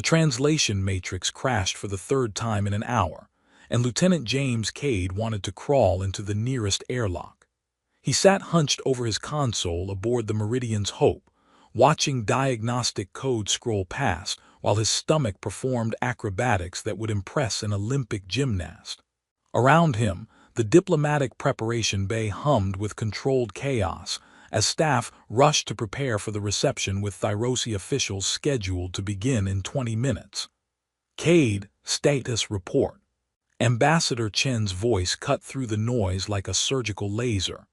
translation matrix crashed for the third time in an hour, and Lieutenant James Cade wanted to crawl into the nearest airlock. He sat hunched over his console aboard the Meridian's Hope, watching diagnostic code scroll past while his stomach performed acrobatics that would impress an Olympic gymnast. Around him, the diplomatic preparation bay hummed with controlled chaos as staff rushed to prepare for the reception with Thyrosi officials scheduled to begin in 20 minutes. Cade, status report. Ambassador Chen's voice cut through the noise like a surgical laser.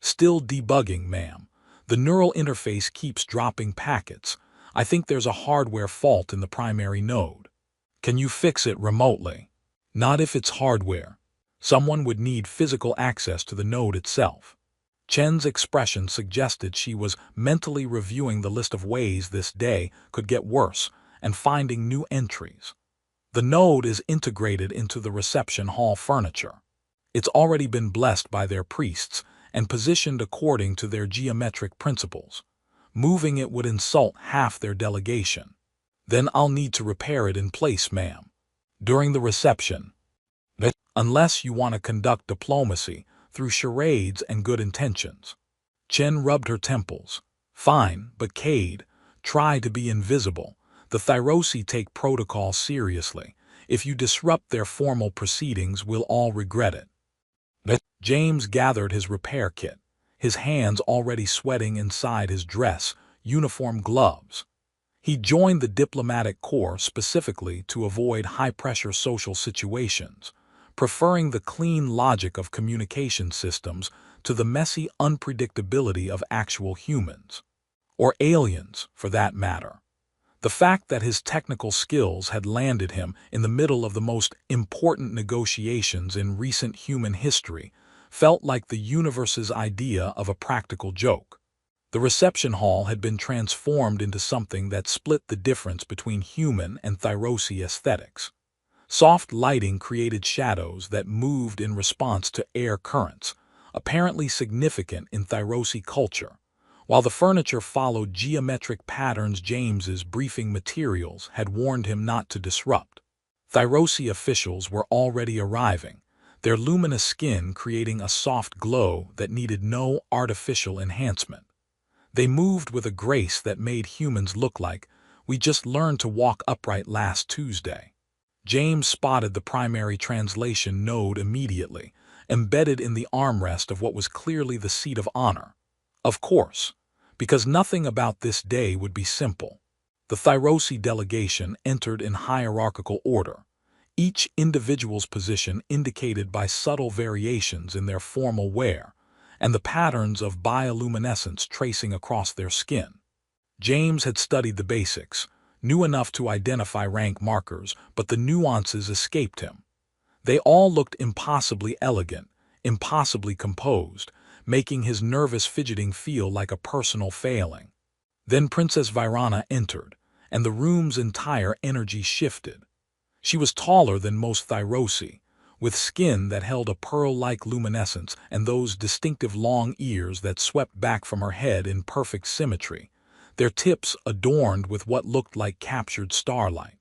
Still debugging, ma'am. The neural interface keeps dropping packets. I think there's a hardware fault in the primary node. Can you fix it remotely? Not if it's hardware. Someone would need physical access to the node itself. Chen's expression suggested she was mentally reviewing the list of ways this day could get worse and finding new entries. The node is integrated into the reception hall furniture. It's already been blessed by their priests and positioned according to their geometric principles. Moving it would insult half their delegation. Then I'll need to repair it in place, ma'am. During the reception. Unless you want to conduct diplomacy through charades and good intentions. Chen rubbed her temples. Fine, but Cade, try to be invisible. The Thyrosi take protocol seriously. If you disrupt their formal proceedings, we'll all regret it. James gathered his repair kit, his hands already sweating inside his dress, uniform gloves. He joined the diplomatic corps specifically to avoid high-pressure social situations, preferring the clean logic of communication systems to the messy unpredictability of actual humans. Or aliens, for that matter. The fact that his technical skills had landed him in the middle of the most important negotiations in recent human history felt like the universe's idea of a practical joke. The reception hall had been transformed into something that split the difference between human and Thyrosi aesthetics. Soft lighting created shadows that moved in response to air currents, apparently significant in Thyrosi culture, while the furniture followed geometric patterns James's briefing materials had warned him not to disrupt. Thyrosi officials were already arriving, their luminous skin creating a soft glow that needed no artificial enhancement. They moved with a grace that made humans look like, "We just learned to walk upright last Tuesday." James spotted the primary translation node immediately, embedded in the armrest of what was clearly the seat of honor. Of course, because nothing about this day would be simple. The Thyrosi delegation entered in hierarchical order, each individual's position indicated by subtle variations in their formal wear, and the patterns of bioluminescence tracing across their skin. James had studied the basics, knew enough to identify rank markers, but the nuances escaped him. They all looked impossibly elegant, impossibly composed, making his nervous fidgeting feel like a personal failing. Then Princess Virana entered, and the room's entire energy shifted. She was taller than most Thyrosi, with skin that held a pearl-like luminescence and those distinctive long ears that swept back from her head in perfect symmetry, their tips adorned with what looked like captured starlight.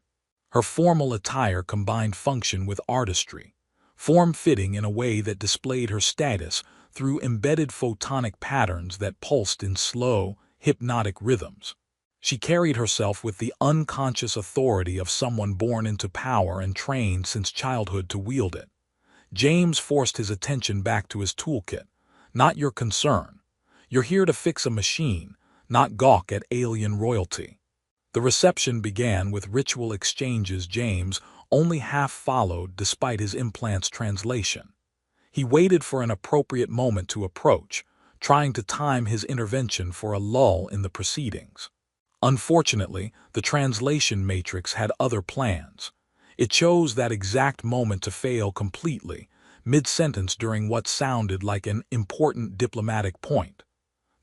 Her formal attire combined function with artistry, form-fitting in a way that displayed her status through embedded photonic patterns that pulsed in slow, hypnotic rhythms. She carried herself with the unconscious authority of someone born into power and trained since childhood to wield it. James forced his attention back to his toolkit. Not your concern. You're here to fix a machine, not gawk at alien royalty. The reception began with ritual exchanges James only half followed despite his implant's translation. He waited for an appropriate moment to approach, trying to time his intervention for a lull in the proceedings. Unfortunately, the translation matrix had other plans. It chose that exact moment to fail completely, mid-sentence during what sounded like an important diplomatic point.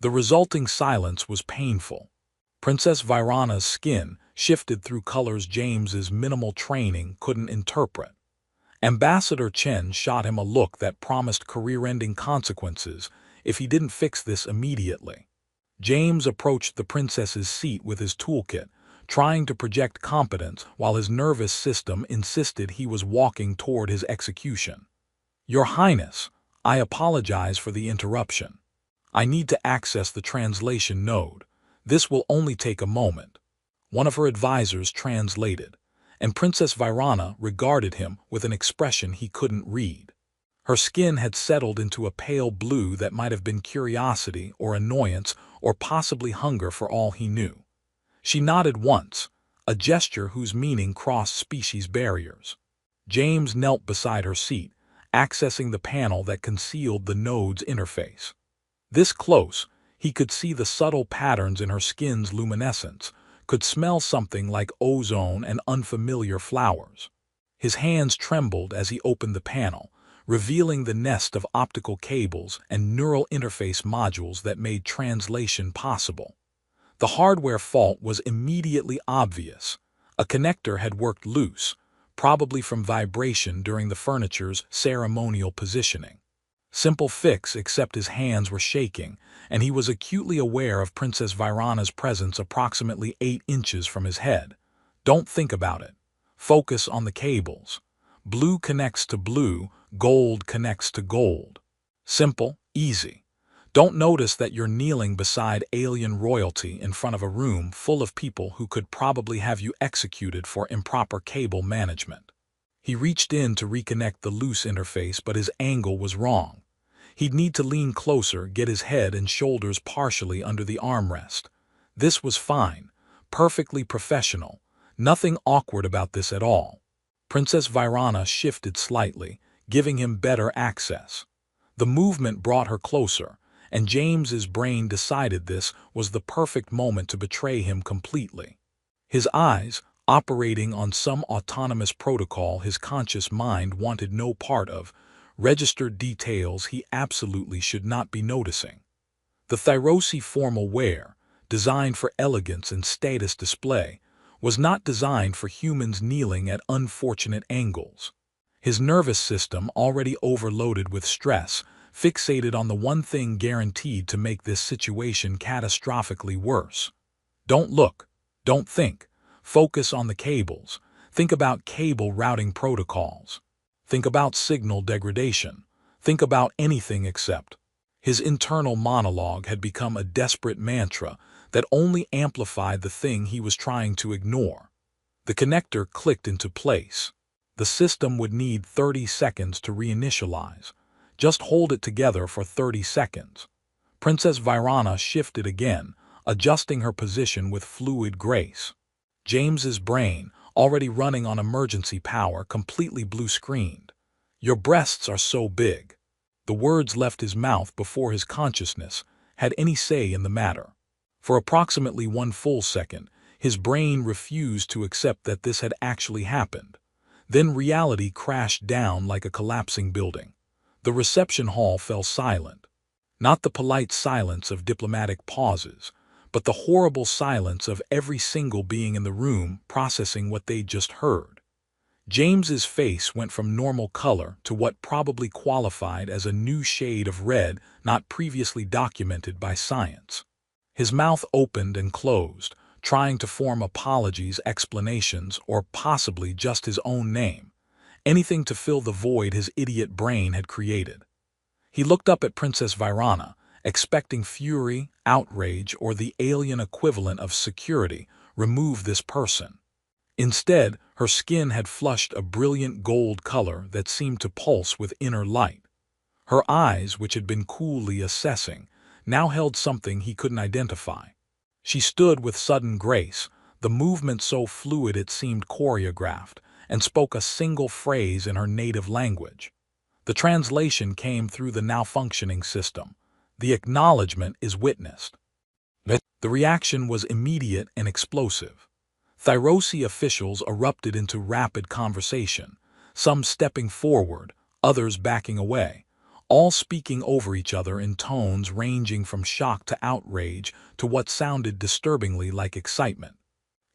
The resulting silence was painful. Princess Virana's skin shifted through colors James's minimal training couldn't interpret. Ambassador Chen shot him a look that promised career-ending consequences if he didn't fix this immediately. James approached the princess's seat with his toolkit, trying to project competence while his nervous system insisted he was walking toward his execution. "Your Highness, I apologize for the interruption. I need to access the translation node. This will only take a moment." One of her advisors translated, and Princess Virana regarded him with an expression he couldn't read. Her skin had settled into a pale blue that might have been curiosity or annoyance or possibly hunger for all he knew. She nodded once, a gesture whose meaning crossed species barriers. James knelt beside her seat, accessing the panel that concealed the node's interface. This close, he could see the subtle patterns in her skin's luminescence, could smell something like ozone and unfamiliar flowers. His hands trembled as he opened the panel, revealing the nest of optical cables and neural interface modules that made translation possible. The hardware fault was immediately obvious. A connector had worked loose, probably from vibration during the furniture's ceremonial positioning. Simple fix, except his hands were shaking, and he was acutely aware of Princess Virana's presence approximately 8 inches from his head. "Don't think about it. Focus on the cables. Blue connects to blue, gold connects to gold. Simple, easy. Don't notice that you're kneeling beside alien royalty in front of a room full of people who could probably have you executed for improper cable management." He reached in to reconnect the loose interface, but his angle was wrong. He'd need to lean closer, get his head and shoulders partially under the armrest. This was fine, perfectly professional, nothing awkward about this at all. Princess Virana shifted slightly, giving him better access. The movement brought her closer, and James's brain decided this was the perfect moment to betray him completely. His eyes, operating on some autonomous protocol his conscious mind wanted no part of, registered details he absolutely should not be noticing. The Thyrosi formal wear, designed for elegance and status display, was not designed for humans kneeling at unfortunate angles. His nervous system, already overloaded with stress, fixated on the one thing guaranteed to make this situation catastrophically worse. Don't look, don't think, focus on the cables. Think about cable routing protocols. Think about signal degradation. Think about anything except. His internal monologue had become a desperate mantra that only amplified the thing he was trying to ignore. The connector clicked into place. The system would need 30 seconds to reinitialize. Just hold it together for 30 seconds. Princess Virana shifted again, adjusting her position with fluid grace. James's brain, already running on emergency power, completely blue-screened. "Your breasts are so big." The words left his mouth before his consciousness had any say in the matter. For approximately 1 full second, his brain refused to accept that this had actually happened. Then reality crashed down like a collapsing building. The reception hall fell silent. Not the polite silence of diplomatic pauses, but the horrible silence of every single being in the room processing what they'd just heard. James's face went from normal color to what probably qualified as a new shade of red not previously documented by science. His mouth opened and closed, trying to form apologies, explanations, or possibly just his own name. Anything to fill the void his idiot brain had created. He looked up at Princess Virana, expecting fury, outrage, or the alien equivalent of security. Remove this person. Instead, her skin had flushed a brilliant gold color that seemed to pulse with inner light. Her eyes, which had been coolly assessing, now held something he couldn't identify. She stood with sudden grace, the movement so fluid it seemed choreographed, and spoke a single phrase in her native language. The translation came through the now-functioning system. The acknowledgement is witnessed. The reaction was immediate and explosive. Thyrosi officials erupted into rapid conversation, some stepping forward, others backing away, all speaking over each other in tones ranging from shock to outrage to what sounded disturbingly like excitement.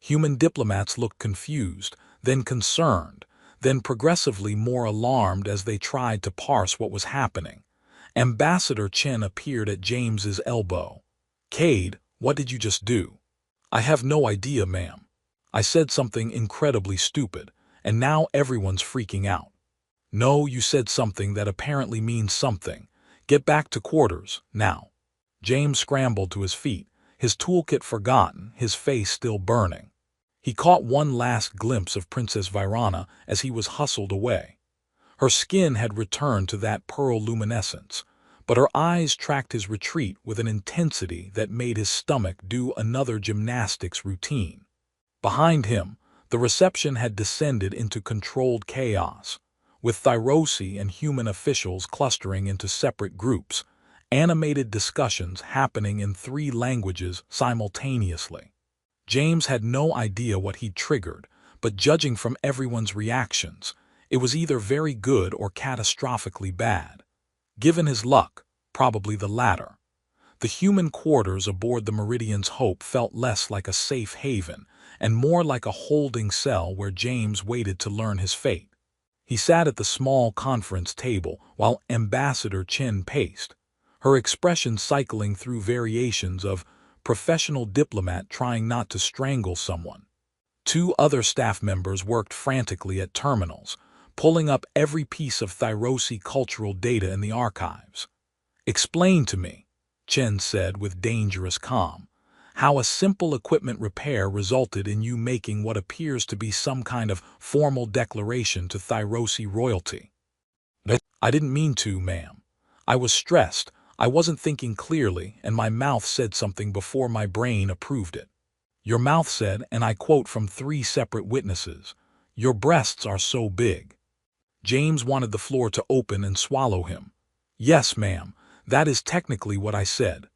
Human diplomats looked confused, then concerned, then progressively more alarmed as they tried to parse what was happening. Ambassador Chen appeared at James's elbow. "Cade, what did you just do?" "I have no idea, ma'am. I said something incredibly stupid, and now everyone's freaking out. No, you said something that apparently means something. Get back to quarters, now. James scrambled to his feet, his toolkit forgotten, his face still burning. He caught one last glimpse of Princess Virana as he was hustled away. Her skin had returned to that pearl luminescence, but her eyes tracked his retreat with an intensity that made his stomach do another gymnastics routine. Behind him, the reception had descended into controlled chaos, with Thyrosi and human officials clustering into separate groups, animated discussions happening in 3 languages simultaneously. James had no idea what he'd triggered, but judging from everyone's reactions, it was either very good or catastrophically bad. Given his luck, probably the latter. The human quarters aboard the Meridian's Hope felt less like a safe haven and more like a holding cell where James waited to learn his fate. He sat at the small conference table while Ambassador Chen paced, her expression cycling through variations of professional diplomat trying not to strangle someone. 2 other staff members worked frantically at terminals, pulling up every piece of Thyrosi cultural data in the archives. "Explain to me," Chen said with dangerous calm, "how a simple equipment repair resulted in you making what appears to be some kind of formal declaration to Thyrosi royalty." "I didn't mean to, ma'am. I was stressed, I wasn't thinking clearly, and my mouth said something before my brain approved it. Your mouth said, and I quote from 3 separate witnesses, 'Your breasts are so big.'" James wanted the floor to open and swallow him. "Yes, ma'am, that is technically what I said.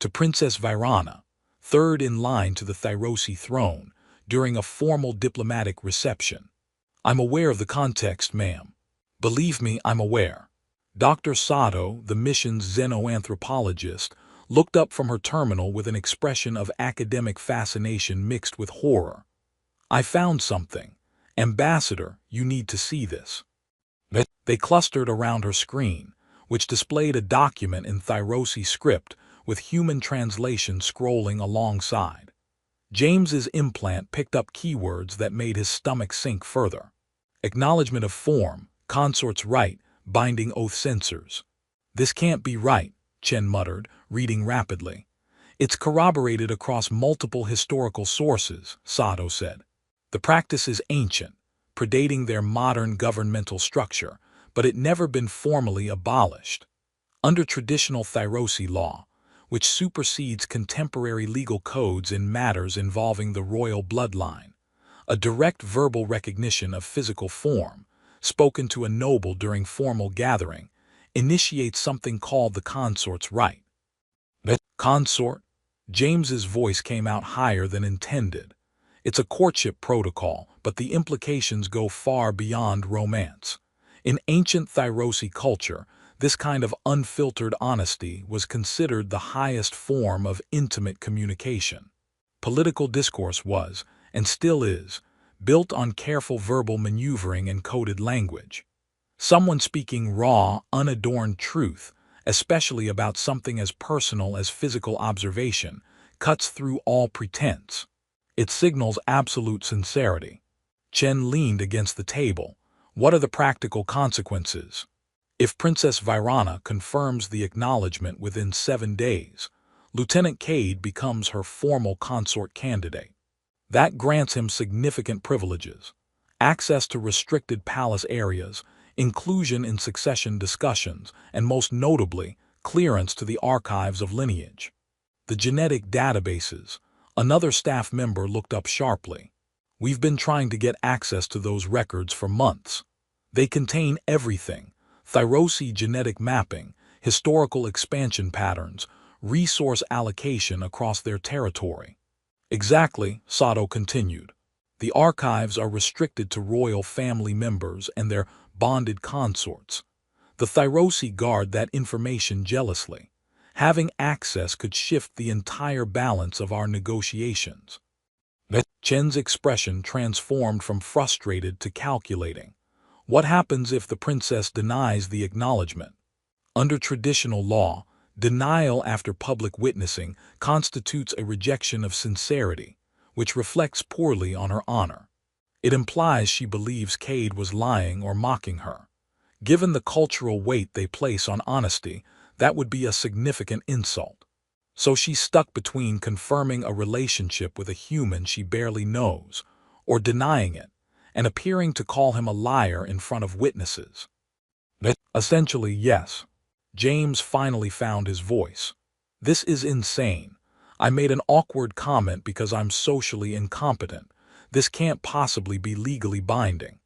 To Princess Virana, 3rd in line to the Thyrosi throne, during a formal diplomatic reception. I'm aware of the context, ma'am. Believe me, I'm aware." Dr. Sato, the mission's xenoanthropologist, looked up from her terminal with an expression of academic fascination mixed with horror. "I found something. Ambassador, you need to see this." They clustered around her screen, which displayed a document in Thyrosi script with human translation scrolling alongside. James's implant picked up keywords that made his stomach sink further. Acknowledgement of form, consort's right, binding oath censors. "This can't be right," Chen muttered, reading rapidly. "It's corroborated across multiple historical sources," Sato said. "The practice is ancient, predating their modern governmental structure, but it never been formally abolished. Under traditional Thyrosi law, which supersedes contemporary legal codes in matters involving the royal bloodline, a direct verbal recognition of physical form, spoken to a noble during formal gathering, initiates something called the consort's right." "The consort?" James's voice came out higher than intended. "It's a courtship protocol, but the implications go far beyond romance. In ancient Thyrosi culture, this kind of unfiltered honesty was considered the highest form of intimate communication. Political discourse was, and still is, built on careful verbal maneuvering and coded language. Someone speaking raw, unadorned truth, especially about something as personal as physical observation, cuts through all pretense. It signals absolute sincerity." Chen leaned against the table. "What are the practical consequences? If Princess Virana confirms the acknowledgement within 7 days, Lieutenant Cade becomes her formal consort candidate. That grants him significant privileges, access to restricted palace areas, inclusion in succession discussions, and most notably, clearance to the archives of lineage. The genetic databases." Another staff member looked up sharply. "We've been trying to get access to those records for months. They contain everything: Thyrosi genetic mapping, historical expansion patterns, resource allocation across their territory." "Exactly," Sato continued. "The archives are restricted to royal family members and their bonded consorts. The Thyrosi guard that information jealously. Having access could shift the entire balance of our negotiations." Chen's expression transformed from frustrated to calculating. "What happens if the princess denies the acknowledgement?" "Under traditional law, denial after public witnessing constitutes a rejection of sincerity, which reflects poorly on her honor. It implies she believes Cade was lying or mocking her. Given the cultural weight they place on honesty, that would be a significant insult. So she's stuck between confirming a relationship with a human she barely knows, or denying it, and appearing to call him a liar in front of witnesses. Essentially, yes. James finally found his voice. This is insane. I made an awkward comment because I'm socially incompetent. This can't possibly be legally binding.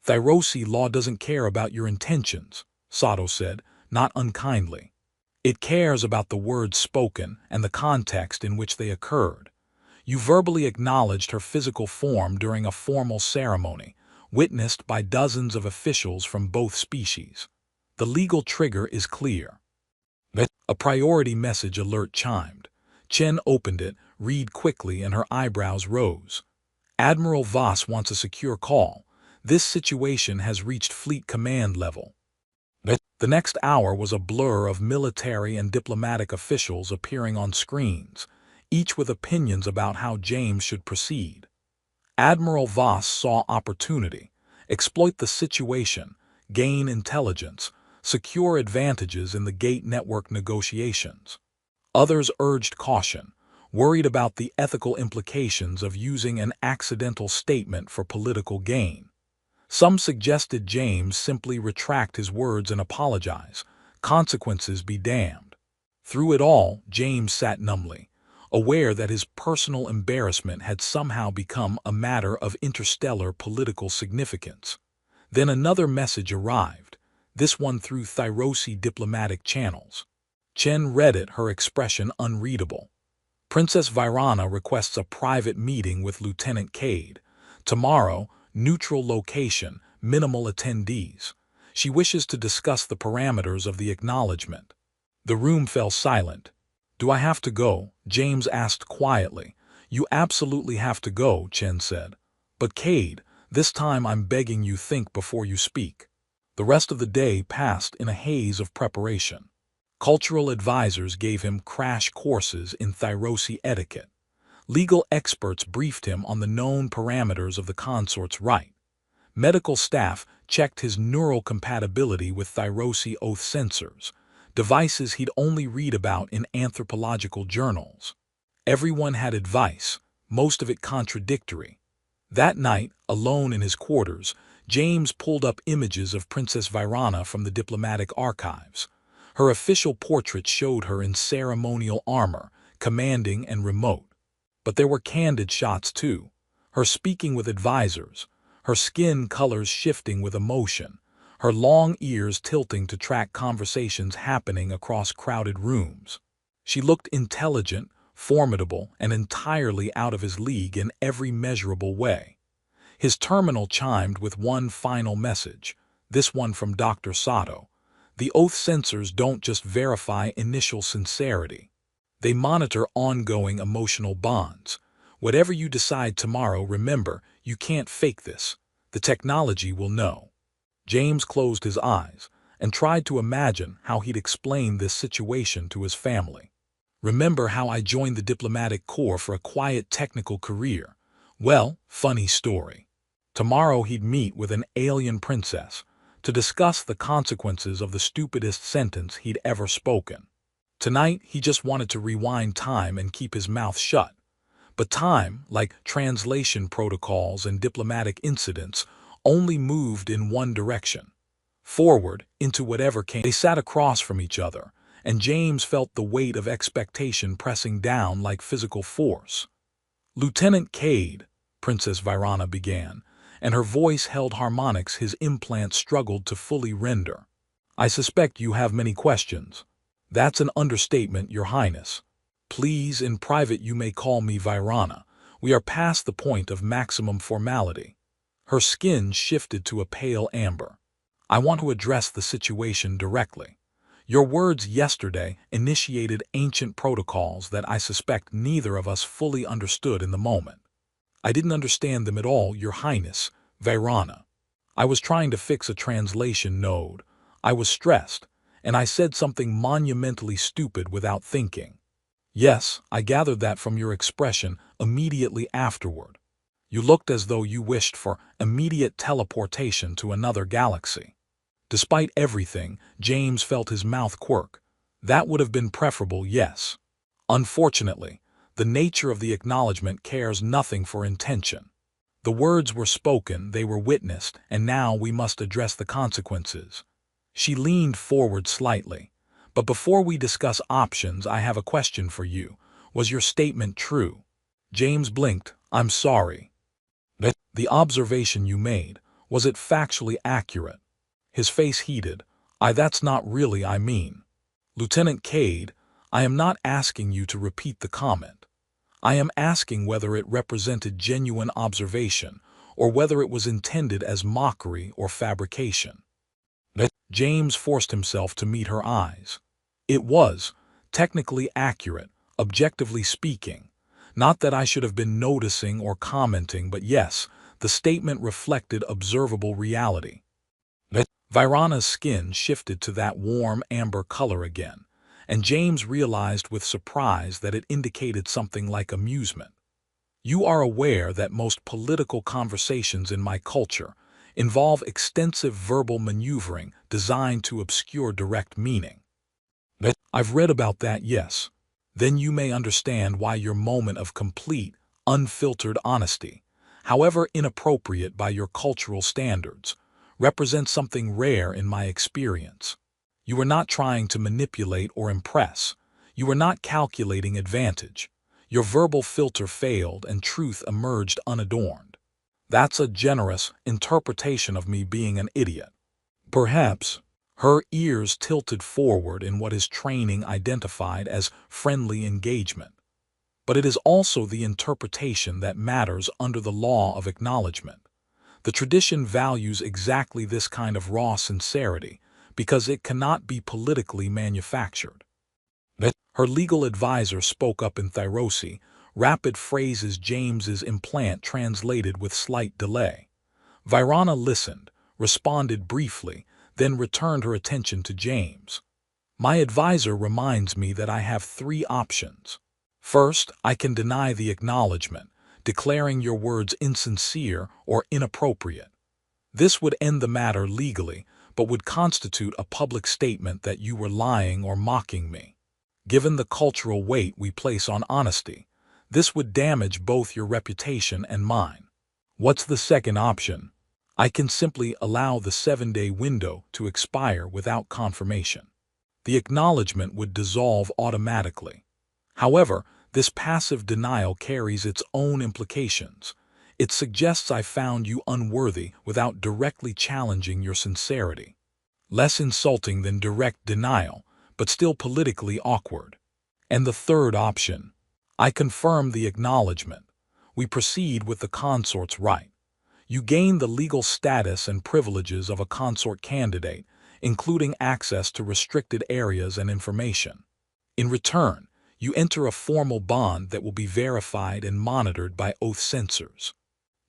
Thyrosi law doesn't care about your intentions, Sato said, not unkindly. It cares about the words spoken and the context in which they occurred. You verbally acknowledged her physical form during a formal ceremony, witnessed by dozens of officials from both species. The legal trigger is clear. A priority message alert chimed. Chen opened it, read quickly, and her eyebrows rose. Admiral Voss wants a secure call. This situation has reached fleet command level. The next hour was a blur of military and diplomatic officials appearing on screens, each with opinions about how James should proceed. Admiral Voss saw opportunity, exploit the situation, gain intelligence, secure advantages in the Gate network negotiations. Others urged caution, worried about the ethical implications of using an accidental statement for political gain. Some suggested James simply retract his words and apologize, consequences be damned. Through it all, James sat numbly, aware that his personal embarrassment had somehow become a matter of interstellar political significance. Then another message arrived, this one through Thyrosi diplomatic channels. Chen read it, her expression unreadable. Princess Virana requests a private meeting with Lieutenant Cade. Tomorrow, neutral location, minimal attendees. She wishes to discuss the parameters of the acknowledgement. The room fell silent. Do I have to go? James asked quietly. You absolutely have to go, Chen said. But Cade, this time I'm begging you, think before you speak. The rest of the day passed in a haze of preparation. Cultural advisors gave him crash courses in Thyrosi etiquette. Legal experts briefed him on the known parameters of the consort's right. Medical staff checked his neural compatibility with Thyrosi oath sensors, devices he'd only read about in anthropological journals. Everyone had advice, most of it contradictory. That night, alone in his quarters, James pulled up images of Princess Virana from the diplomatic archives. Her official portrait showed her in ceremonial armor, commanding and remote. But there were candid shots too, her speaking with advisors, her skin colors shifting with emotion, her long ears tilting to track conversations happening across crowded rooms. She looked intelligent, formidable, and entirely out of his league in every measurable way. His terminal chimed with one final message, this one from Dr. Sato. The oath sensors don't just verify initial sincerity. They monitor ongoing emotional bonds. Whatever you decide tomorrow, remember, you can't fake this. The technology will know. James closed his eyes and tried to imagine how he'd explain this situation to his family. Remember how I joined the diplomatic corps for a quiet technical career? Well, funny story. Tomorrow he'd meet with an alien princess to discuss the consequences of the stupidest sentence he'd ever spoken. Tonight, he just wanted to rewind time and keep his mouth shut. But time, like translation protocols and diplomatic incidents, only moved in one direction. Forward, into whatever came. They sat across from each other, and James felt the weight of expectation pressing down like physical force. Lieutenant Cade, Princess Virana began, and her voice held harmonics his implant struggled to fully render. I suspect you have many questions. That's an understatement, Your Highness. Please, in private you may call me Virana. We are past the point of maximum formality. Her skin shifted to a pale amber. I want to address the situation directly. Your words yesterday initiated ancient protocols that I suspect neither of us fully understood in the moment. I didn't understand them at all, Your Highness, Virana. I was trying to fix a translation node. I was stressed, and I said something monumentally stupid without thinking. Yes, I gathered that from your expression immediately afterward. You looked as though you wished for immediate teleportation to another galaxy. Despite everything, James felt his mouth quirk. That would have been preferable, yes. Unfortunately, the nature of the acknowledgement cares nothing for intention. The words were spoken, they were witnessed, and now we must address the consequences. She leaned forward slightly. But before we discuss options, I have a question for you. Was your statement true? James blinked. I'm sorry. The observation you made, was it factually accurate? His face heated. That's not really I mean. Lieutenant Cade, I am not asking you to repeat the comment. I am asking whether it represented genuine observation or whether it was intended as mockery or fabrication. James forced himself to meet her eyes. It was, technically accurate, objectively speaking. Not that I should have been noticing or commenting, but yes, the statement reflected observable reality. Virana's skin shifted to that warm amber color again, and James realized with surprise that it indicated something like amusement. You are aware that most political conversations in my culture involve extensive verbal maneuvering designed to obscure direct meaning. I've read about that, yes. Then you may understand why your moment of complete, unfiltered honesty, however inappropriate by your cultural standards, represents something rare in my experience. You were not trying to manipulate or impress. You were not calculating advantage. Your verbal filter failed and truth emerged unadorned. That's a generous interpretation of me being an idiot. Perhaps. Her ears tilted forward in what his training identified as friendly engagement. But it is also the interpretation that matters under the law of acknowledgement. The tradition values exactly this kind of raw sincerity because it cannot be politically manufactured. Her legal advisor spoke up in Thyrosi, rapid phrases James's implant translated with slight delay. Virana listened, responded briefly, then returned her attention to James. My advisor reminds me that I have 3 options. First, I can deny the acknowledgement, declaring your words insincere or inappropriate. This would end the matter legally, but would constitute a public statement that you were lying or mocking me. Given the cultural weight we place on honesty, this would damage both your reputation and mine. What's the second option? I can simply allow the 7-day window to expire without confirmation. The acknowledgement would dissolve automatically. However, this passive denial carries its own implications. It suggests I found you unworthy without directly challenging your sincerity. Less insulting than direct denial, but still politically awkward. And the third option. I confirm the acknowledgement. We proceed with the consort's right. You gain the legal status and privileges of a consort candidate, including access to restricted areas and information. In return, you enter a formal bond that will be verified and monitored by oath censors.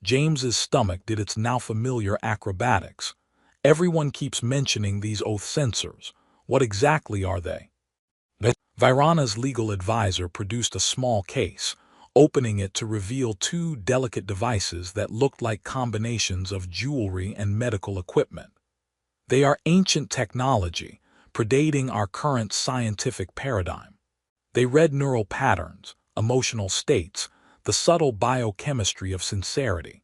James's stomach did its now familiar acrobatics. Everyone keeps mentioning these oath censors. What exactly are they? Virana's legal advisor produced a small case, opening it to reveal 2 delicate devices that looked like combinations of jewelry and medical equipment. They are ancient technology, predating our current scientific paradigm. They read neural patterns, emotional states, the subtle biochemistry of sincerity.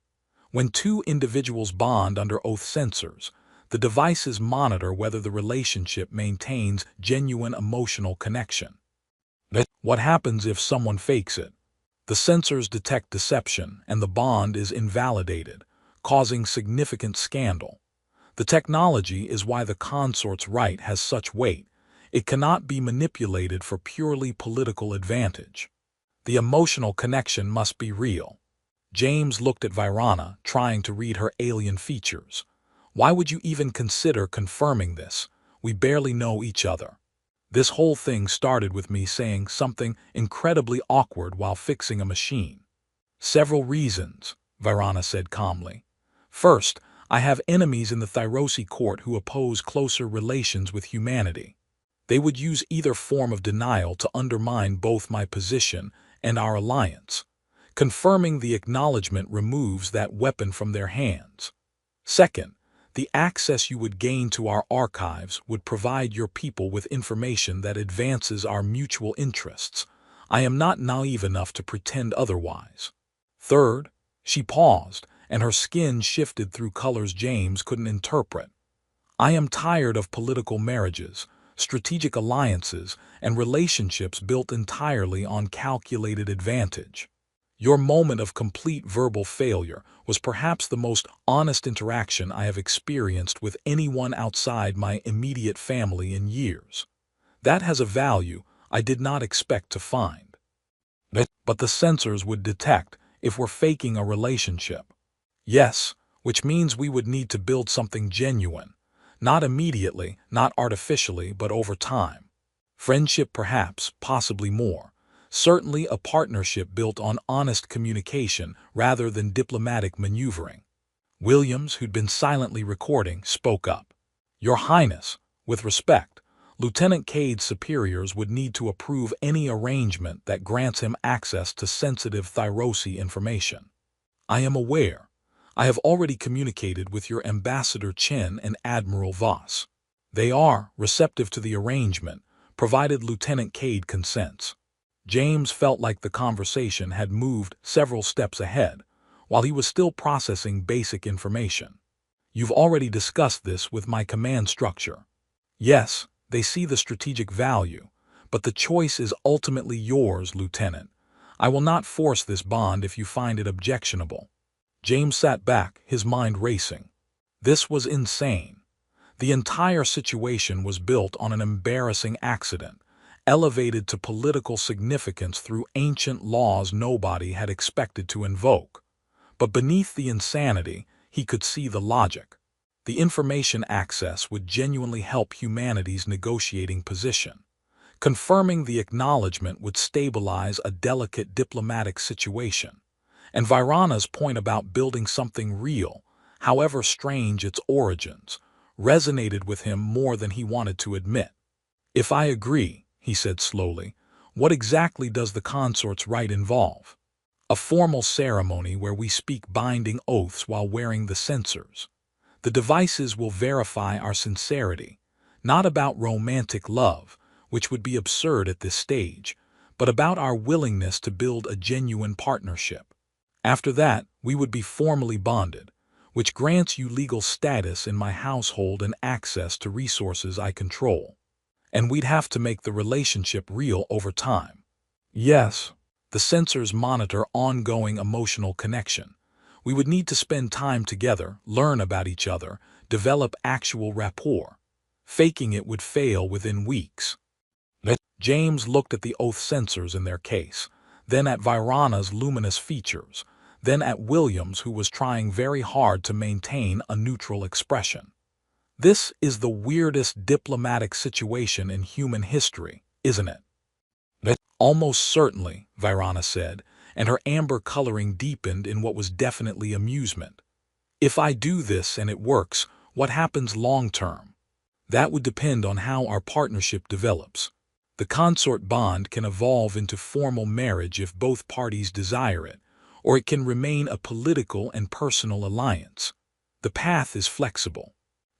When 2 individuals bond under oath censors, the devices monitor whether the relationship maintains genuine emotional connection. What happens if someone fakes it? The sensors detect deception and the bond is invalidated, causing significant scandal. The technology is why the consort's right has such weight. It cannot be manipulated for purely political advantage. The emotional connection must be real. James looked at Virana, trying to read her alien features. Why would you even consider confirming this? We barely know each other. This whole thing started with me saying something incredibly awkward while fixing a machine. Several reasons, Virana said calmly. First, I have enemies in the Thyrosi court who oppose closer relations with humanity. They would use either form of denial to undermine both my position and our alliance. Confirming the acknowledgement removes that weapon from their hands. Second, the access you would gain to our archives would provide your people with information that advances our mutual interests. I am not naive enough to pretend otherwise. Third, she paused, and her skin shifted through colors James couldn't interpret. I am tired of political marriages, strategic alliances, and relationships built entirely on calculated advantage. Your moment of complete verbal failure was perhaps the most honest interaction I have experienced with anyone outside my immediate family in years. That has a value I did not expect to find. But the sensors would detect if we're faking a relationship. Yes, which means we would need to build something genuine. Not immediately, not artificially, but over time. Friendship perhaps, possibly more. Certainly a partnership built on honest communication rather than diplomatic maneuvering. Williams, who'd been silently recording, spoke up. Your Highness, with respect, Lieutenant Cade's superiors would need to approve any arrangement that grants him access to sensitive Thyrosi information. I am aware. I have already communicated with your Ambassador Chen and Admiral Voss. They are receptive to the arrangement, provided Lieutenant Cade consents. James felt like the conversation had moved several steps ahead, while he was still processing basic information. You've already discussed this with my command structure. Yes, they see the strategic value, but the choice is ultimately yours, Lieutenant. I will not force this bond if you find it objectionable. James sat back, his mind racing. This was insane. The entire situation was built on an embarrassing accident, elevated to political significance through ancient laws nobody had expected to invoke. But beneath the insanity, he could see the logic. The information access would genuinely help humanity's negotiating position. Confirming the acknowledgement would stabilize a delicate diplomatic situation. And Virana's point about building something real, however strange its origins, resonated with him more than he wanted to admit. If I agree, he said slowly, what exactly does the consort's rite involve? A formal ceremony where we speak binding oaths while wearing the censers. The devices will verify our sincerity, not about romantic love, which would be absurd at this stage, but about our willingness to build a genuine partnership. After that, we would be formally bonded, which grants you legal status in my household and access to resources I control. And we'd have to make the relationship real over time. Yes, the sensors monitor ongoing emotional connection. We would need to spend time together, learn about each other, develop actual rapport. Faking it would fail within weeks. James looked at the oath sensors in their case, then at Virana's luminous features, then at Williams, who was trying very hard to maintain a neutral expression. This is the weirdest diplomatic situation in human history, isn't it? Almost certainly, Virana said, and her amber coloring deepened in what was definitely amusement. If I do this and it works, what happens long-term? That would depend on how our partnership develops. The consort bond can evolve into formal marriage if both parties desire it, or it can remain a political and personal alliance. The path is flexible.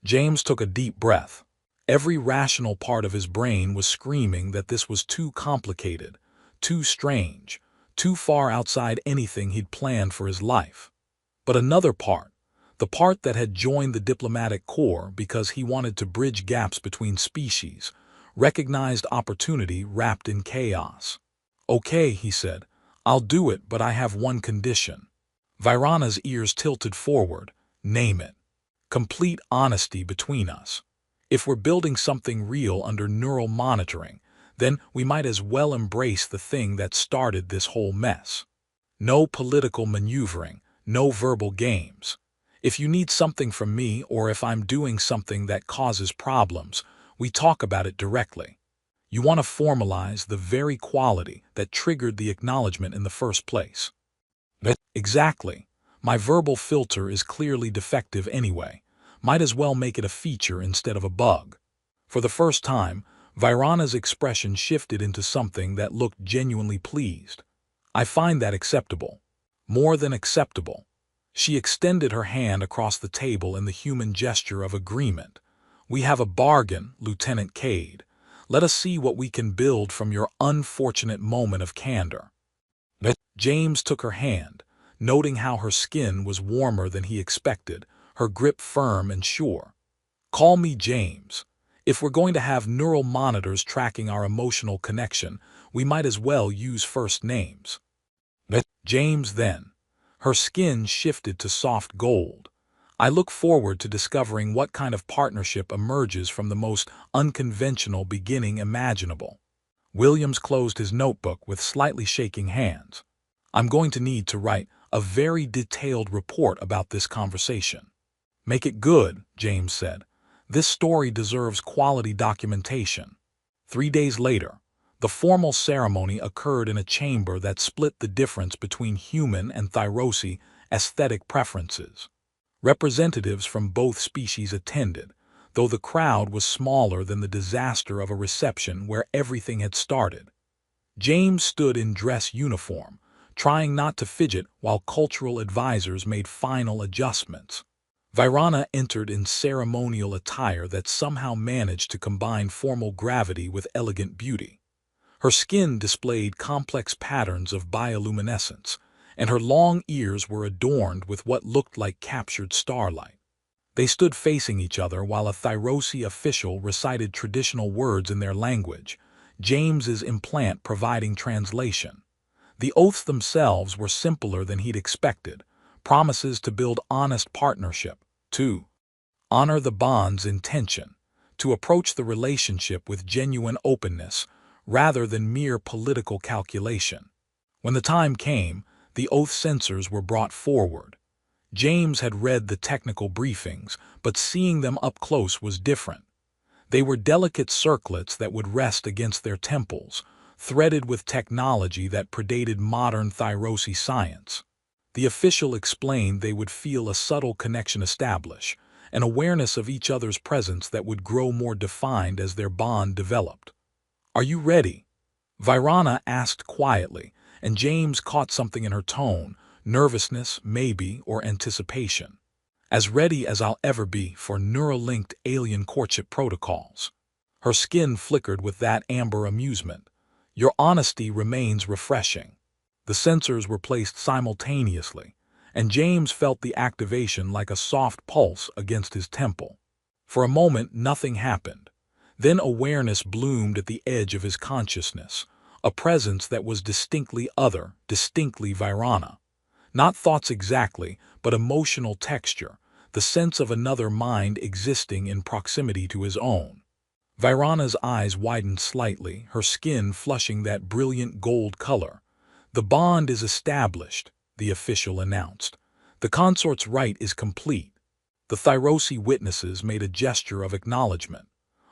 James took a deep breath. Every rational part of his brain was screaming that this was too complicated, too strange, too far outside anything he'd planned for his life. But another part, the part that had joined the diplomatic corps because he wanted to bridge gaps between species, recognized opportunity wrapped in chaos. Okay, he said, I'll do it, but I have one condition. Virana's ears tilted forward. Name it. Complete honesty between us. If we're building something real under neural monitoring, then we might as well embrace the thing that started this whole mess. No political maneuvering, no verbal games. If you need something from me or if I'm doing something that causes problems, we talk about it directly. You want to formalize the very quality that triggered the acknowledgement in the first place. Exactly. My verbal filter is clearly defective anyway. Might as well make it a feature instead of a bug. For the first time, Virana's expression shifted into something that looked genuinely pleased. I find that acceptable. More than acceptable. She extended her hand across the table in the human gesture of agreement. We have a bargain, Lieutenant Cade. Let us see what we can build from your unfortunate moment of candor. James took her hand, noting how her skin was warmer than he expected, her grip firm and sure. Call me James. If we're going to have neural monitors tracking our emotional connection, we might as well use first names. James then. Her skin shifted to soft gold. I look forward to discovering what kind of partnership emerges from the most unconventional beginning imaginable. Williams closed his notebook with slightly shaking hands. I'm going to need to write a very detailed report about this conversation. Make it good, James said. This story deserves quality documentation. 3 days later, the formal ceremony occurred in a chamber that split the difference between human and Thyrosi aesthetic preferences. Representatives from both species attended, though the crowd was smaller than the disaster of a reception where everything had started. James stood in dress uniform, trying not to fidget while cultural advisors made final adjustments. Virana entered in ceremonial attire that somehow managed to combine formal gravity with elegant beauty. Her skin displayed complex patterns of bioluminescence, and her long ears were adorned with what looked like captured starlight. They stood facing each other while a Thyrosi official recited traditional words in their language, James's implant providing translation. The oaths themselves were simpler than he'd expected, promises to build honest partnership, to honor the bond's intention, to approach the relationship with genuine openness, rather than mere political calculation. When the time came, the oath censors were brought forward. James had read the technical briefings, but seeing them up close was different. They were delicate circlets that would rest against their temples, threaded with technology that predated modern Thyrosi science. The official explained they would feel a subtle connection establish, an awareness of each other's presence that would grow more defined as their bond developed. Are you ready? Virana asked quietly, and James caught something in her tone, nervousness, maybe, or anticipation. As ready as I'll ever be for neural-linked alien courtship protocols. Her skin flickered with that amber amusement. Your honesty remains refreshing. The sensors were placed simultaneously, and James felt the activation like a soft pulse against his temple. For a moment, nothing happened. Then awareness bloomed at the edge of his consciousness, a presence that was distinctly other, distinctly Virana. Not thoughts exactly, but emotional texture, the sense of another mind existing in proximity to his own. Virana's eyes widened slightly, her skin flushing that brilliant gold color. The bond is established, the official announced. The consort's rite is complete. The Thyrosi witnesses made a gesture of acknowledgement,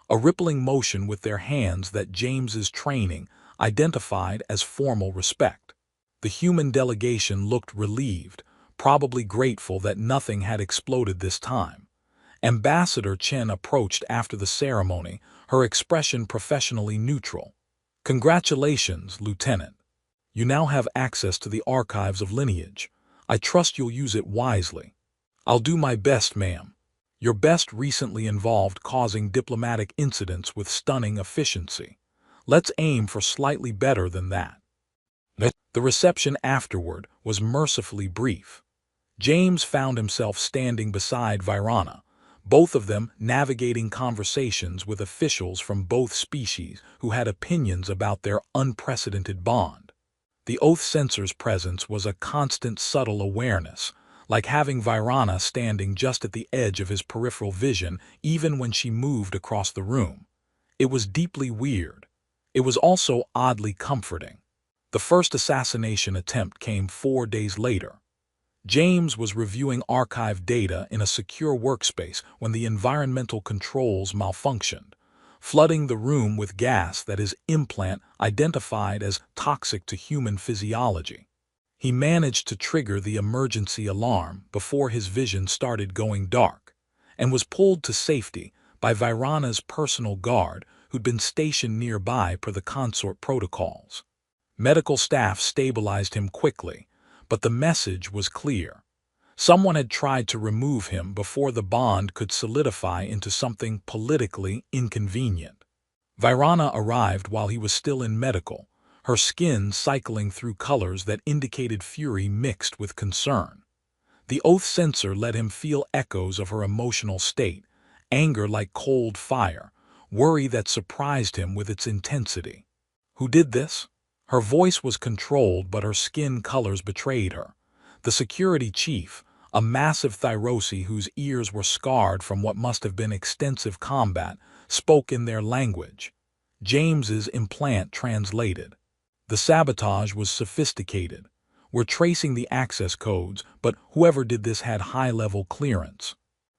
a rippling motion with their hands that James's training identified as formal respect. The human delegation looked relieved, probably grateful that nothing had exploded this time. Ambassador Chen approached after the ceremony, her expression professionally neutral. Congratulations, Lieutenant. You now have access to the archives of lineage. I trust you'll use it wisely. I'll do my best, ma'am. Your best recently involved causing diplomatic incidents with stunning efficiency. Let's aim for slightly better than that. The reception afterward was mercifully brief. James found himself standing beside Virana, both of them navigating conversations with officials from both species who had opinions about their unprecedented bond. The oath censor's presence was a constant subtle awareness, like having Virana standing just at the edge of his peripheral vision even when she moved across the room. It was deeply weird. It was also oddly comforting. The first assassination attempt came 4 days later. James was reviewing archive data in a secure workspace when the environmental controls malfunctioned, flooding the room with gas that his implant identified as toxic to human physiology. He managed to trigger the emergency alarm before his vision started going dark, and was pulled to safety by Virana's personal guard, who'd been stationed nearby per the consort protocols. Medical staff stabilized him quickly, but the message was clear. Someone had tried to remove him before the bond could solidify into something politically inconvenient. Virana arrived while he was still in medical, her skin cycling through colors that indicated fury mixed with concern. The oath sensor let him feel echoes of her emotional state, anger like cold fire, worry that surprised him with its intensity. Who did this? Her voice was controlled, but her skin colors betrayed her. The security chief, a massive Thyrosi whose ears were scarred from what must have been extensive combat, spoke in their language. James's implant translated. The sabotage was sophisticated. We're tracing the access codes, but whoever did this had high-level clearance.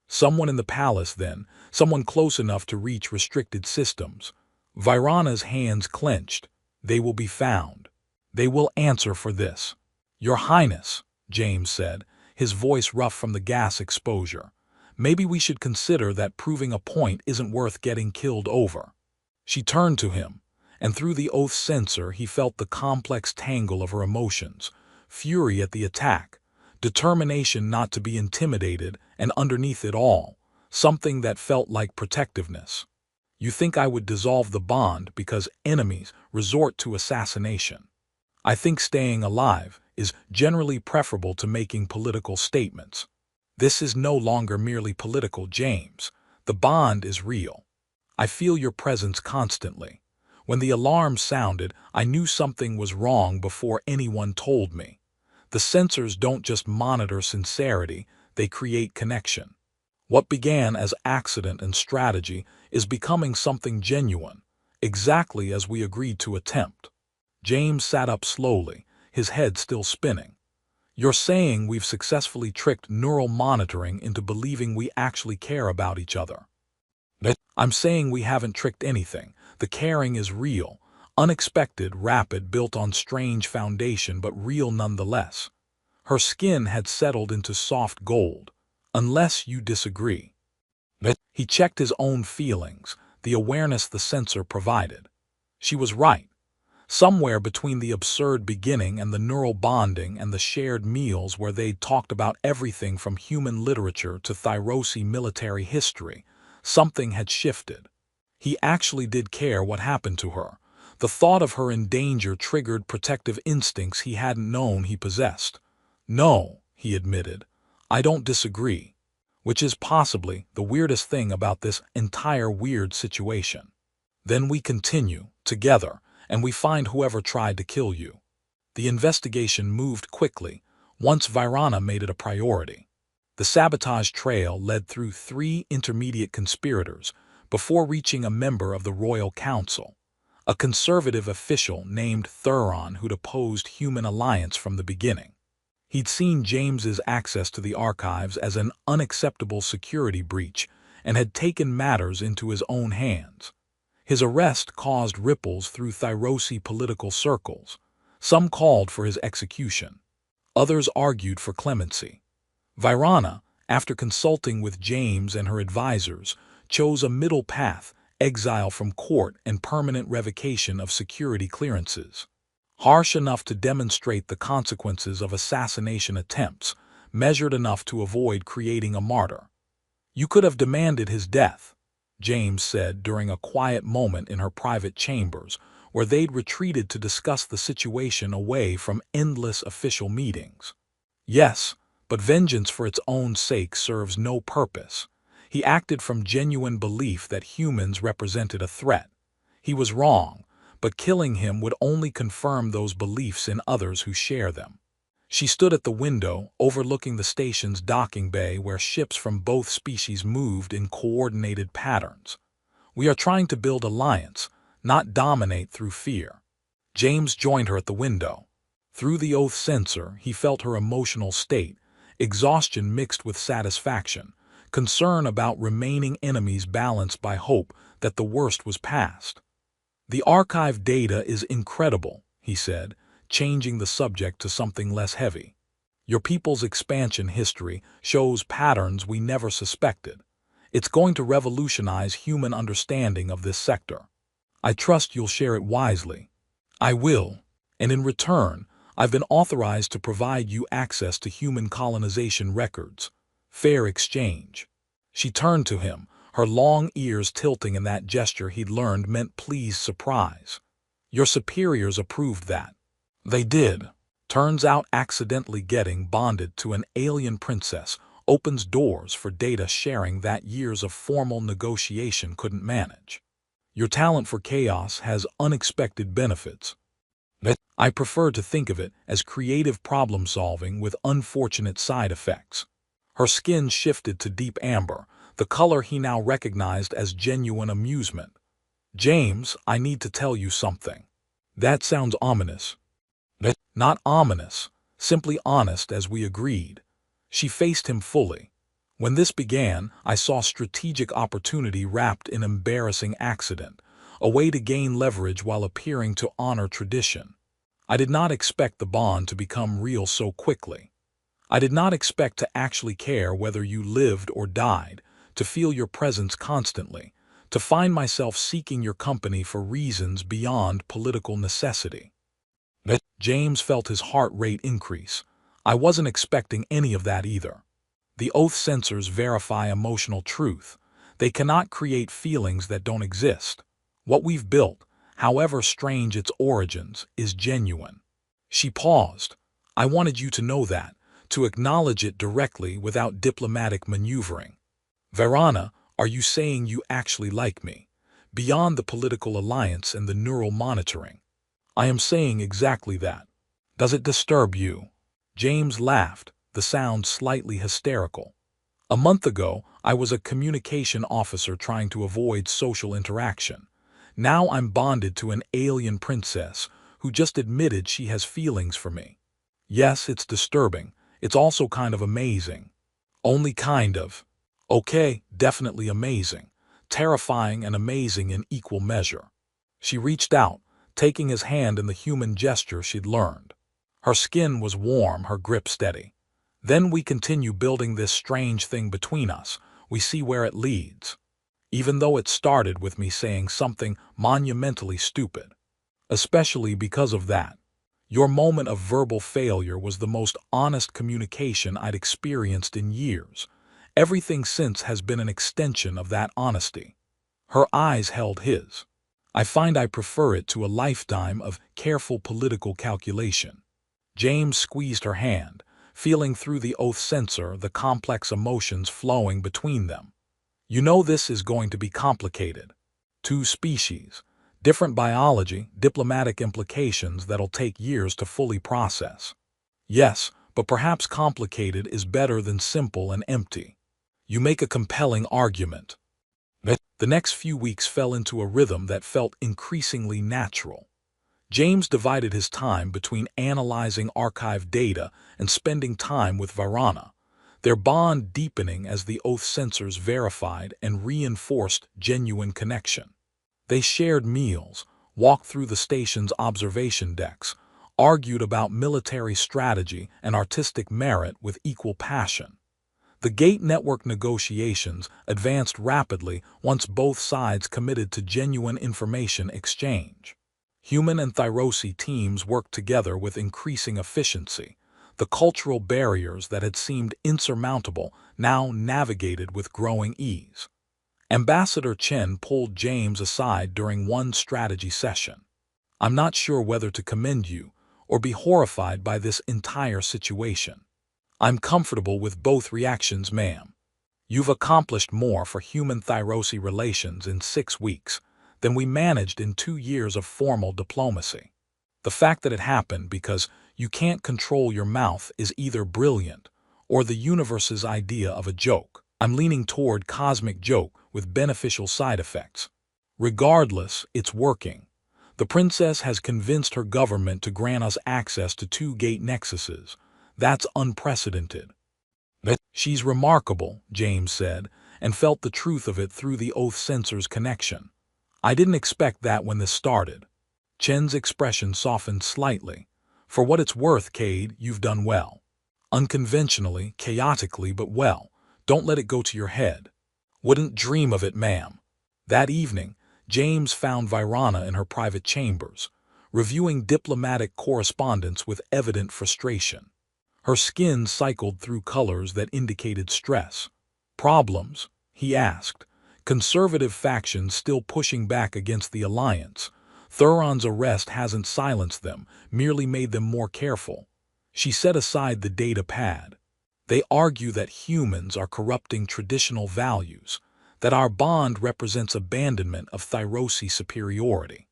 Someone in the palace, then, someone close enough to reach restricted systems. Virana's hands clenched. They will be found. They will answer for this. Your Highness, James said, his voice rough from the gas exposure. Maybe we should consider that proving a point isn't worth getting killed over. She turned to him, and through the oath sensor he felt the complex tangle of her emotions, fury at the attack, determination not to be intimidated, and underneath it all, something that felt like protectiveness. You think I would dissolve the bond because enemies resort to assassination? I think staying alive is generally preferable to making political statements. This is no longer merely political, James. The bond is real. I feel your presence constantly. When the alarm sounded, I knew something was wrong before anyone told me. The sensors don't just monitor sincerity, they create connection. What began as accident and strategy is becoming something genuine, exactly as we agreed to attempt. James sat up slowly, his head still spinning. You're saying we've successfully tricked neural monitoring into believing we actually care about each other? I'm saying we haven't tricked anything. The caring is real, unexpected, rapid, built on strange foundation, but real nonetheless. Her skin had settled into soft gold. Unless you disagree. He checked his own feelings, the awareness the sensor provided. She was right. Somewhere between the absurd beginning and the neural bonding and the shared meals where they'd talked about everything from human literature to Thyrosi military history, something had shifted. He actually did care what happened to her. The thought of her in danger triggered protective instincts he hadn't known he possessed. No, he admitted, I don't disagree. Which is possibly the weirdest thing about this entire weird situation. Then we continue, together, and we find whoever tried to kill you. The investigation moved quickly, once Virana made it a priority. The sabotage trail led through 3 intermediate conspirators before reaching a member of the Royal Council, a conservative official named Thuron who'd opposed human alliance from the beginning. He'd seen James's access to the archives as an unacceptable security breach and had taken matters into his own hands. His arrest caused ripples through Thyrosi political circles. Some called for his execution. Others argued for clemency. Virana, after consulting with James and her advisors, chose a middle path, exile from court and permanent revocation of security clearances. Harsh enough to demonstrate the consequences of assassination attempts, measured enough to avoid creating a martyr. You could have demanded his death, James said during a quiet moment in her private chambers, where they'd retreated to discuss the situation away from endless official meetings. Yes, but vengeance for its own sake serves no purpose. He acted from genuine belief that humans represented a threat. He was wrong, but killing him would only confirm those beliefs in others who share them. She stood at the window, overlooking the station's docking bay where ships from both species moved in coordinated patterns. We are trying to build alliance, not dominate through fear. James joined her at the window. Through the oath sensor, he felt her emotional state, exhaustion mixed with satisfaction, concern about remaining enemies balanced by hope that the worst was past. The archive data is incredible, he said, changing the subject to something less heavy. Your people's expansion history shows patterns we never suspected. It's going to revolutionize human understanding of this sector. I trust you'll share it wisely. I will. And in return, I've been authorized to provide you access to human colonization records. Fair exchange. She turned to him, her long ears tilting in that gesture he'd learned meant pleased surprise. Your superiors approved that. They did. Turns out accidentally getting bonded to an alien princess opens doors for data sharing that years of formal negotiation couldn't manage. Your talent for chaos has unexpected benefits. I prefer to think of it as creative problem-solving with unfortunate side effects. Her skin shifted to deep amber, the color he now recognized as genuine amusement. James, I need to tell you something. That sounds ominous. Not ominous, simply honest as we agreed. She faced him fully. When this began, I saw strategic opportunity wrapped in embarrassing accident, a way to gain leverage while appearing to honor tradition. I did not expect the bond to become real so quickly. I did not expect to actually care whether you lived or died, to feel your presence constantly, to find myself seeking your company for reasons beyond political necessity. James felt his heart rate increase. I wasn't expecting any of that either. The oath sensors verify emotional truth. They cannot create feelings that don't exist. What we've built, however strange its origins, is genuine. She paused. I wanted you to know that, to acknowledge it directly without diplomatic maneuvering. Varana, are you saying you actually like me? Beyond the political alliance and the neural monitoring. I am saying exactly that. Does it disturb you? James laughed, the sound slightly hysterical. A month ago, I was a communication officer trying to avoid social interaction. Now I'm bonded to an alien princess who just admitted she has feelings for me. Yes, it's disturbing. It's also kind of amazing. Only kind of. Okay, definitely amazing. Terrifying and amazing in equal measure. She reached out, taking his hand in the human gesture she'd learned. Her skin was warm, her grip steady. Then we continue building this strange thing between us. We see where it leads. Even though it started with me saying something monumentally stupid. Especially because of that. Your moment of verbal failure was the most honest communication I'd experienced in years. Everything since has been an extension of that honesty. Her eyes held his. I find I prefer it to a lifetime of careful political calculation. James squeezed her hand, feeling through the oath sensor the complex emotions flowing between them. You know this is going to be complicated. Two species, different biology, diplomatic implications that'll take years to fully process. Yes, but perhaps complicated is better than simple and empty. You make a compelling argument. The next few weeks fell into a rhythm that felt increasingly natural. James divided his time between analyzing archived data and spending time with Varana, their bond deepening as the oath sensors verified and reinforced genuine connection. They shared meals, walked through the station's observation decks, argued about military strategy and artistic merit with equal passion. The Gate Network negotiations advanced rapidly once both sides committed to genuine information exchange. Human and Thyrosi teams worked together with increasing efficiency. The cultural barriers that had seemed insurmountable now navigated with growing ease. Ambassador Chen pulled James aside during one strategy session. I'm not sure whether to commend you or be horrified by this entire situation. I'm comfortable with both reactions, ma'am. You've accomplished more for human-Thyrosi relations in 6 weeks than we managed in 2 years of formal diplomacy. The fact that it happened because you can't control your mouth is either brilliant or the universe's idea of a joke. I'm leaning toward cosmic joke with beneficial side effects. Regardless, it's working. The princess has convinced her government to grant us access to 2 gate nexuses. That's unprecedented. She's remarkable, James said, and felt the truth of it through the oath sensor's connection. I didn't expect that when this started. Chen's expression softened slightly. For what it's worth, Cade, you've done well. Unconventionally, chaotically, but well. Don't let it go to your head. Wouldn't dream of it, ma'am. That evening, James found Virana in her private chambers, reviewing diplomatic correspondence with evident frustration. Her skin cycled through colors that indicated stress. "Problems?" he asked. "Conservative factions still pushing back against the alliance. Thuron's arrest hasn't silenced them, merely made them more careful." She set aside the data pad. "They argue that humans are corrupting traditional values, that our bond represents abandonment of Thyrosi superiority."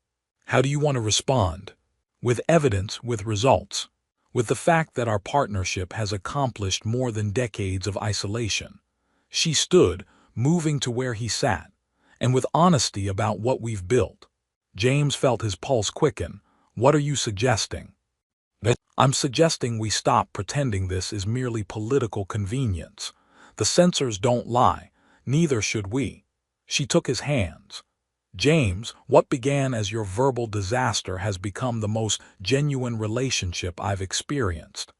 "How do you want to respond?" "With evidence, with results. With the fact that our partnership has accomplished more than decades of isolation." She stood, moving to where he sat, "and with honesty about what we've built." James felt his pulse quicken. "What are you suggesting?" "I'm suggesting we stop pretending this is merely political convenience. The censors don't lie, neither should we." She took his hands. "James, what began as your verbal disaster has become the most genuine relationship I've experienced.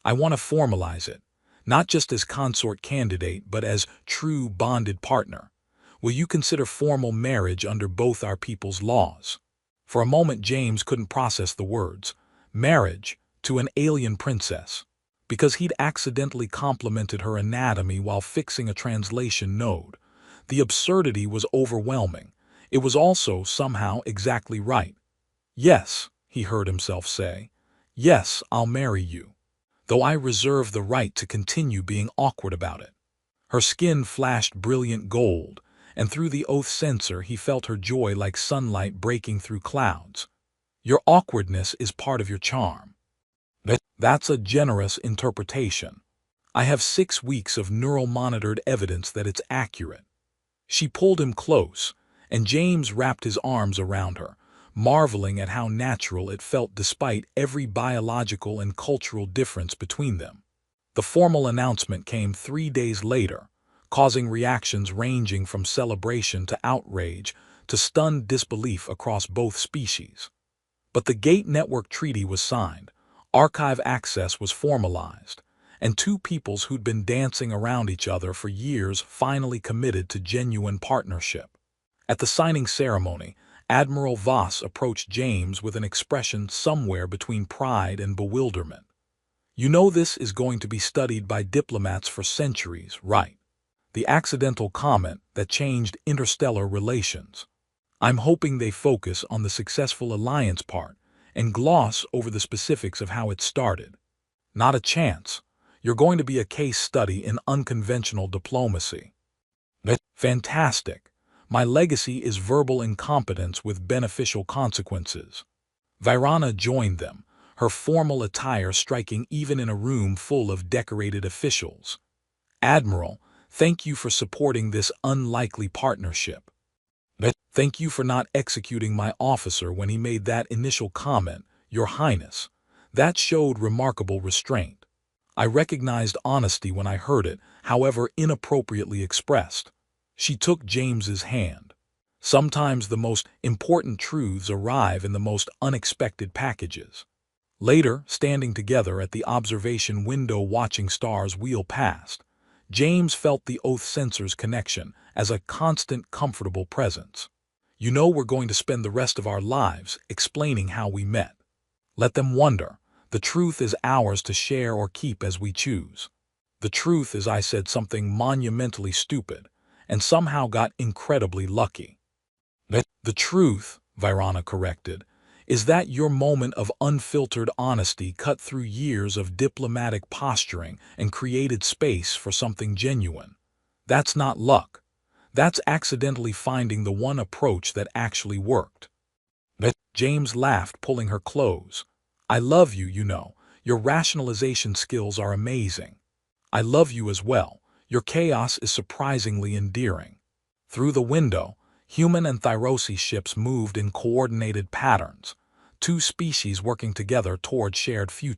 I want to formalize it, not just as consort candidate but as true bonded partner. Will you consider formal marriage under both our people's laws?" For a moment James couldn't process the words. Marriage to an alien princess. Because he'd accidentally complimented her anatomy while fixing a translation node. The absurdity was overwhelming. It was also somehow exactly right. "Yes," he heard himself say. "Yes, I'll marry you. Though I reserve the right to continue being awkward about it." Her skin flashed brilliant gold, and through the oath sensor he felt her joy like sunlight breaking through clouds. "Your awkwardness is part of your charm." "That's a generous interpretation. I have 6 weeks of neural-monitored evidence that it's accurate." She pulled him close, and James wrapped his arms around her, marveling at how natural it felt despite every biological and cultural difference between them. The formal announcement came 3 days later, causing reactions ranging from celebration to outrage to stunned disbelief across both species. But the Gate Network Treaty was signed, archive access was formalized, and 2 peoples who'd been dancing around each other for years finally committed to genuine partnership. At the signing ceremony, Admiral Voss approached James with an expression somewhere between pride and bewilderment. "You know this is going to be studied by diplomats for centuries, right? The accidental comment that changed interstellar relations. I'm hoping they focus on the successful alliance part and gloss over the specifics of how it started." "Not a chance. You're going to be a case study in unconventional diplomacy." "Fantastic. My legacy is verbal incompetence with beneficial consequences." Virana joined them, her formal attire striking even in a room full of decorated officials. "Admiral, thank you for supporting this unlikely partnership. Thank you for not executing my officer when he made that initial comment, Your Highness. That showed remarkable restraint." "I recognized honesty when I heard it, however inappropriately expressed." She took James's hand. "Sometimes the most important truths arrive in the most unexpected packages." Later, standing together at the observation window watching stars wheel past, James felt the oath sensor's connection as a constant, comfortable presence. "You know we're going to spend the rest of our lives explaining how we met. Let them wonder. The truth is ours to share or keep as we choose. The truth is I said something monumentally stupid, and somehow got incredibly lucky." "The truth," Virana corrected, "is that your moment of unfiltered honesty cut through years of diplomatic posturing and created space for something genuine. That's not luck. That's accidentally finding the one approach that actually worked." James laughed, pulling her close. "I love you, you know. Your rationalization skills are amazing. I love you as well. Your chaos is surprisingly endearing." Through the window, human and Thyrosi ships moved in coordinated patterns, 2 species working together toward shared future.